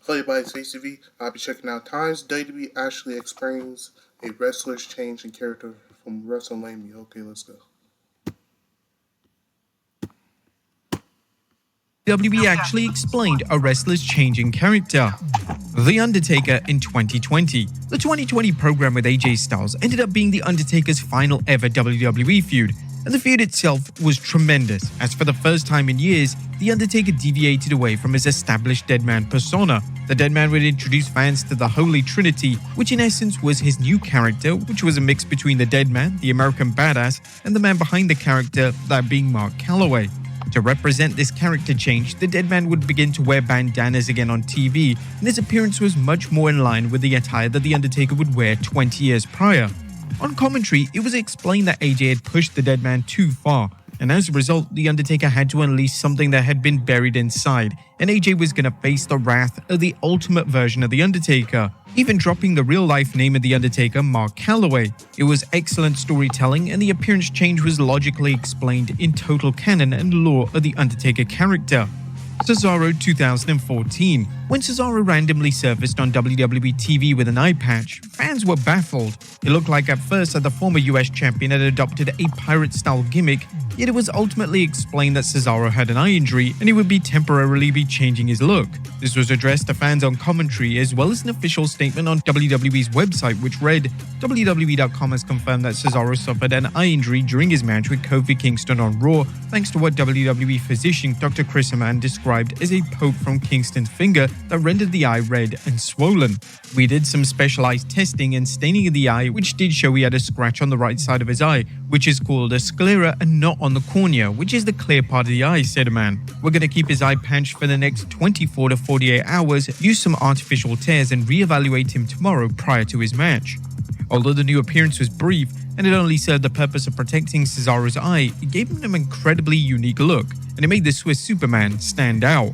Played by CCV. I'll be checking out times WWE actually explains a wrestler's change in character from WrestleMania. Okay, let's go. WWE actually explained a wrestler's change in character. The Undertaker in 2020. The 2020 program with AJ Styles ended up being The Undertaker's final ever WWE feud, and the feud itself was tremendous, as for the first time in years, The Undertaker deviated away from his established Deadman persona. The Deadman would introduce fans to the Holy Trinity, which in essence was his new character, which was a mix between the Deadman, the American Badass, and the man behind the character, that being Mark Calloway. To represent this character change, the Deadman would begin to wear bandanas again on TV, and his appearance was much more in line with the attire that The Undertaker would wear 20 years prior. On commentary, it was explained that AJ had pushed the Deadman too far, and as a result, The Undertaker had to unleash something that had been buried inside, and AJ was going to face the wrath of the ultimate version of The Undertaker, even dropping the real-life name of The Undertaker, Mark Calloway. It was excellent storytelling, and the appearance change was logically explained in total canon and lore of The Undertaker character. Cesaro 2014. When Cesaro randomly surfaced on WWE TV with an eye patch, fans were baffled. It looked like at first that the former US champion had adopted a pirate-style gimmick, yet it was ultimately explained that Cesaro had an eye injury and he would temporarily be changing his look. This was addressed to fans on commentary as well as an official statement on WWE's website, which read, WWE.com has confirmed that Cesaro suffered an eye injury during his match with Kofi Kingston on Raw, thanks to what WWE physician Dr. Chris Amann described as a poke from Kingston's finger that rendered the eye red and swollen. We did some specialized testing and staining of the eye, which did show he had a scratch on the right side of his eye, which is called a sclera and not on the cornea, which is the clear part of the eye, said Amann. We're going to keep his eye patched for the next 24 to 48 hours, use some artificial tears and reevaluate him tomorrow prior to his match. Although the new appearance was brief and it only served the purpose of protecting Cesaro's eye, it gave him an incredibly unique look, and it made the Swiss Superman stand out.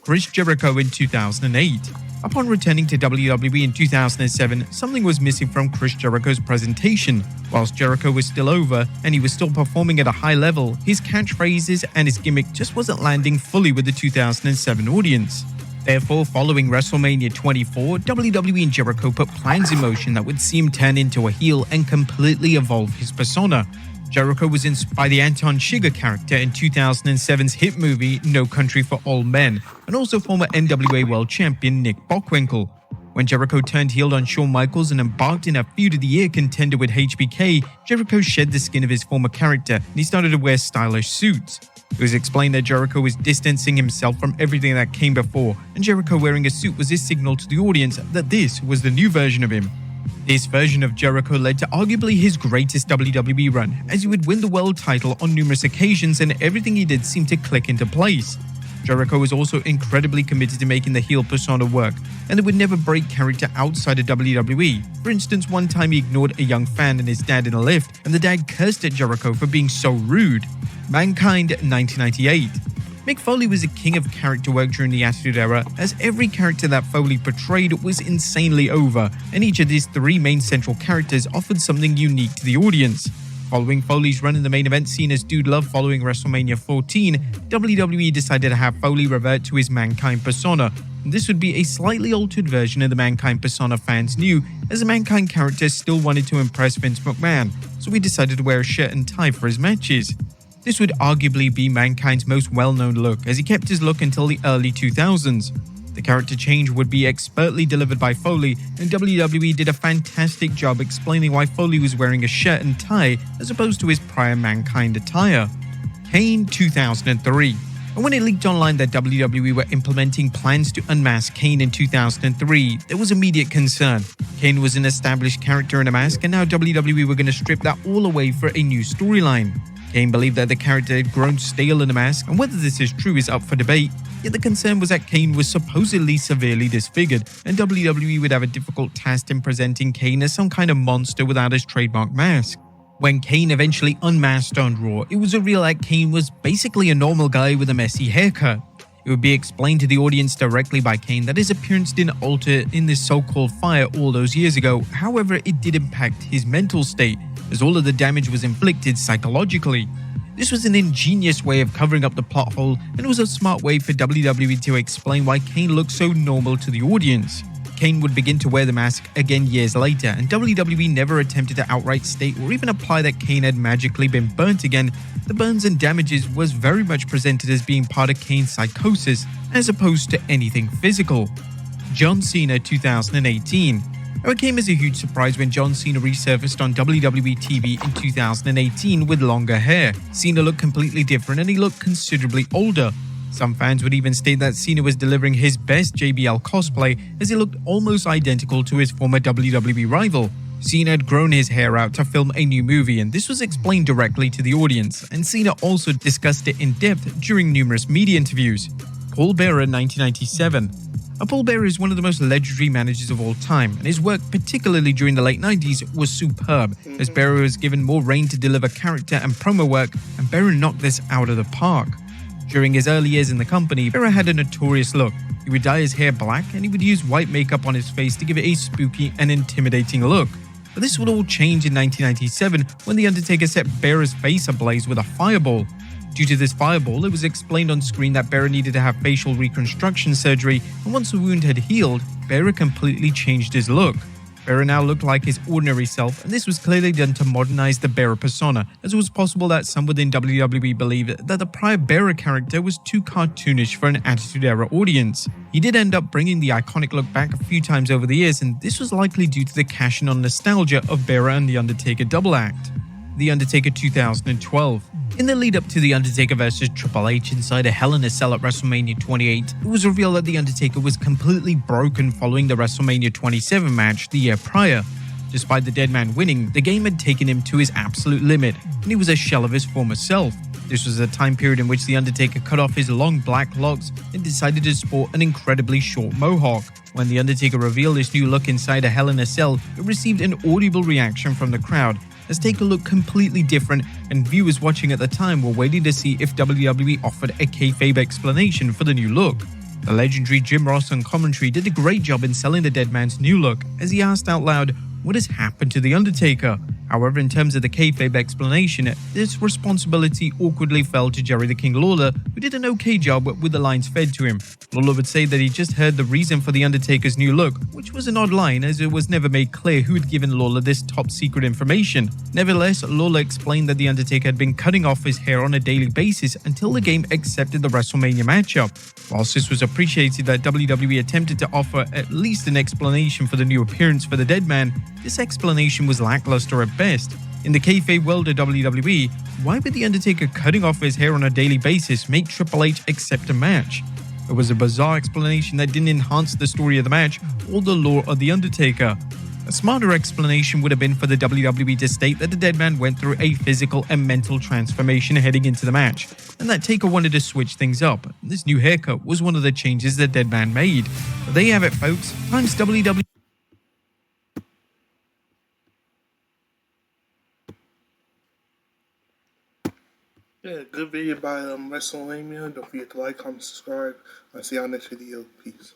Chris Jericho in 2008. Upon returning to WWE in 2007, something was missing from Chris Jericho's presentation. Whilst Jericho was still over and he was still performing at a high level, his catchphrases and his gimmick just wasn't landing fully with the 2007 audience. Therefore, following WrestleMania 24, WWE and Jericho put plans in motion that would see him turn into a heel and completely evolve his persona. Jericho was inspired by the Anton Chigurh character in 2007's hit movie No Country for Old Men, and also former NWA World Champion Nick Bockwinkel. When Jericho turned heel on Shawn Michaels and embarked in a Feud of the Year contender with HBK, Jericho shed the skin of his former character and he started to wear stylish suits. It was explained that Jericho was distancing himself from everything that came before, and Jericho wearing a suit was his signal to the audience that this was the new version of him. This version of Jericho led to arguably his greatest WWE run, as he would win the world title on numerous occasions and everything he did seemed to click into place. Jericho was also incredibly committed to making the heel persona work, and it would never break character outside of WWE. For instance, one time he ignored a young fan and his dad in a lift, and the dad cursed at Jericho for being so rude. Mankind 1998. Mick Foley was a king of character work during the Attitude Era, as every character that Foley portrayed was insanely over, and each of his three main central characters offered something unique to the audience. Following Foley's run in the main event scene as Dude Love following WrestleMania 14, WWE decided to have Foley revert to his Mankind persona. This would be a slightly altered version of the Mankind persona fans knew, as the Mankind character still wanted to impress Vince McMahon, so he decided to wear a shirt and tie for his matches. This would arguably be Mankind's most well-known look, as he kept his look until the early 2000s. The character change would be expertly delivered by Foley, and WWE did a fantastic job explaining why Foley was wearing a shirt and tie as opposed to his prior Mankind attire. Kane 2003. And when it leaked online that WWE were implementing plans to unmask Kane in 2003, there was immediate concern. Kane was an established character in a mask, and now WWE were going to strip that all away for a new storyline. Kane believed that the character had grown stale in a mask, and whether this is true is up for debate, yet the concern was that Kane was supposedly severely disfigured, and WWE would have a difficult task in presenting Kane as some kind of monster without his trademark mask. When Kane eventually unmasked on Raw, it was revealed that Kane was basically a normal guy with a messy haircut. It would be explained to the audience directly by Kane that his appearance didn't alter in this so-called fire all those years ago, however it did impact his mental state, as all of the damage was inflicted psychologically. This was an ingenious way of covering up the plot hole, and it was a smart way for WWE to explain why Kane looked so normal to the audience. Kane would begin to wear the mask again years later, and WWE never attempted to outright state or even imply that Kane had magically been burnt again. The burns and damages was very much presented as being part of Kane's psychosis, as opposed to anything physical. John Cena 2018. Now, it came as a huge surprise when John Cena resurfaced on WWE TV in 2018 with longer hair. Cena looked completely different and he looked considerably older. Some fans would even state that Cena was delivering his best JBL cosplay, as he looked almost identical to his former WWE rival. Cena had grown his hair out to film a new movie, and this was explained directly to the audience, and Cena also discussed it in depth during numerous media interviews. Paul Bearer 1997. Paul Bearer is one of the most legendary managers of all time, and his work, particularly during the late 90s, was superb, as Bearer was given more reign to deliver character and promo work, and Bearer knocked this out of the park. During his early years in the company, Bearer had a notorious look. He would dye his hair black and he would use white makeup on his face to give it a spooky and intimidating look. But this would all change in 1997 when The Undertaker set Bearer's face ablaze with a fireball. Due to this fireball, it was explained on screen that Bearer needed to have facial reconstruction surgery, and once the wound had healed, Bearer completely changed his look. Bearer now looked like his ordinary self, and this was clearly done to modernize the Bearer persona, as it was possible that some within WWE believed that the prior Bearer character was too cartoonish for an Attitude Era audience. He did end up bringing the iconic look back a few times over the years, and this was likely due to the cash-in on nostalgia of Bearer and The Undertaker double act. The Undertaker 2012. In the lead up to The Undertaker vs Triple H inside a Hell in a Cell at WrestleMania 28, it was revealed that The Undertaker was completely broken following the WrestleMania 27 match the year prior. Despite the dead man winning, the game had taken him to his absolute limit, and he was a shell of his former self. This was a time period in which The Undertaker cut off his long black locks and decided to sport an incredibly short mohawk. When The Undertaker revealed his new look inside a Hell in a Cell, it received an audible reaction from the crowd, as Taker looked completely different, and viewers watching at the time were waiting to see if WWE offered a kayfabe explanation for the new look. The legendary Jim Ross on commentary did a great job in selling the dead man's new look, as he asked out loud, "What has happened to The Undertaker?" However, in terms of the kayfabe explanation, this responsibility awkwardly fell to Jerry the King Lawler, who did an okay job with the lines fed to him. Lawler would say that he just heard the reason for The Undertaker's new look, which was an odd line, as it was never made clear who had given Lawler this top secret information. Nevertheless, Lawler explained that The Undertaker had been cutting off his hair on a daily basis until the game accepted the WrestleMania matchup. Whilst this was appreciated that WWE attempted to offer at least an explanation for the new appearance for the dead man, this explanation was lackluster at best. In the kayfabe world of WWE, why would The Undertaker cutting off his hair on a daily basis make Triple H accept a match? It was a bizarre explanation that didn't enhance the story of the match or the lore of The Undertaker. A smarter explanation would have been for the WWE to state that the dead man went through a physical and mental transformation heading into the match, and that Taker wanted to switch things up. This new haircut was one of the changes the dead man made. But there you have it, folks. Times WWE. Yeah, good video by WrestleMania. Don't forget to like, comment, subscribe. I'll see y'all next video. Peace.